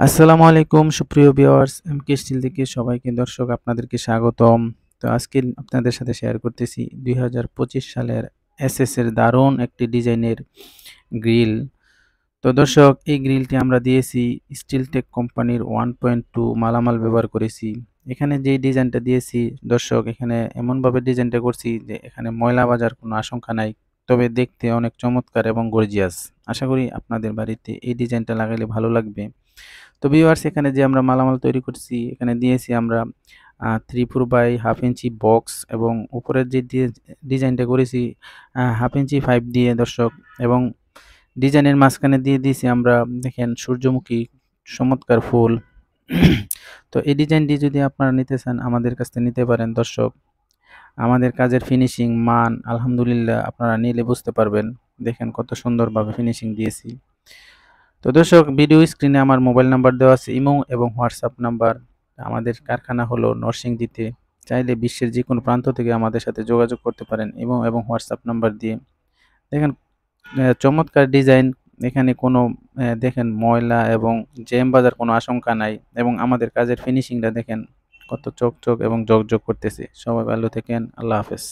আসসালামু আলাইকুম সুপ্রিয় ভিউয়ার্স এমকে স্টিল থেকে সবাইকে দর্শক আপনাদেরকে স্বাগতম। তো আজকে আপনাদের সাথে শেয়ার করতেছি 2025 সালের এসএস এর দারুণ একটি ডিজাইনের গ্রিল। তো দর্শক এই গ্রিলটি আমরা দিয়েছি স্টিলটেক কোম্পানির 1.2 মালামাল ব্যবহার করেছি। এখানে যে ডিজাইনটা দিয়েছি দর্শক, এখানে এমনভাবে ডিজাইনটা করছি যে এখানে ময়লা বাজার কোনো আশঙ্কা নাই। তবে দেখতে অনেক চমৎকার এবং গর্জিয়াস। আশা করি আপনাদের বাড়িতে এই ডিজাইনটা লাগালে ভালো লাগবে। তো ভিউয়ার্স, এখানে যে আমরা মালামাল তৈরি করছি, এখানে দিয়েছি আমরা 3/4 বাই হাফ ইঞ্চি বক্স এবং উপরের যে ডিজাইনটা করেছি হাফ ইঞ্চি 5 দিয়ে দর্শক, এবং ডিজাইনের মাঝখানে দিয়ে দিয়েছি আমরা দেখেন সূর্যমুখী চমৎকার ফুল। তো এই ডিজাইনটি যদি আপনারা নিতে চান আমাদের কাছ থেকে নিতে পারেন দর্শক। আমাদের কাজের ফিনিশিং মান আলহামদুলিল্লাহ আপনারা নিলে বুঝতে পারবেন। দেখেন কত সুন্দরভাবে ফিনিশিং দিয়েছি। তো দর্শক, ভিডিও স্ক্রিনে আমার মোবাইল নাম্বার দেওয়া আছে, ইমো এবং হোয়াটসঅ্যাপ নাম্বার। আমাদের কারখানা হলো নরসিংদীতে। চাইলে বিশ্বের যে কোনো প্রান্ত থেকে আমাদের সাথে যোগাযোগ করতে পারেন ইমো এবং হোয়াটসঅ্যাপ নাম্বার দিয়ে। দেখেন চমৎকার ডিজাইন। এখানে কোনো দেখেন ময়লা এবং জ্যাম বাঁধার কোনো আশঙ্কা নাই, এবং আমাদের কাজের ফিনিশিংটা দেখেন কত চকচক এবং ঝকঝক করতেছে। সবাই ভালো থাকেন। আল্লাহ হাফেজ।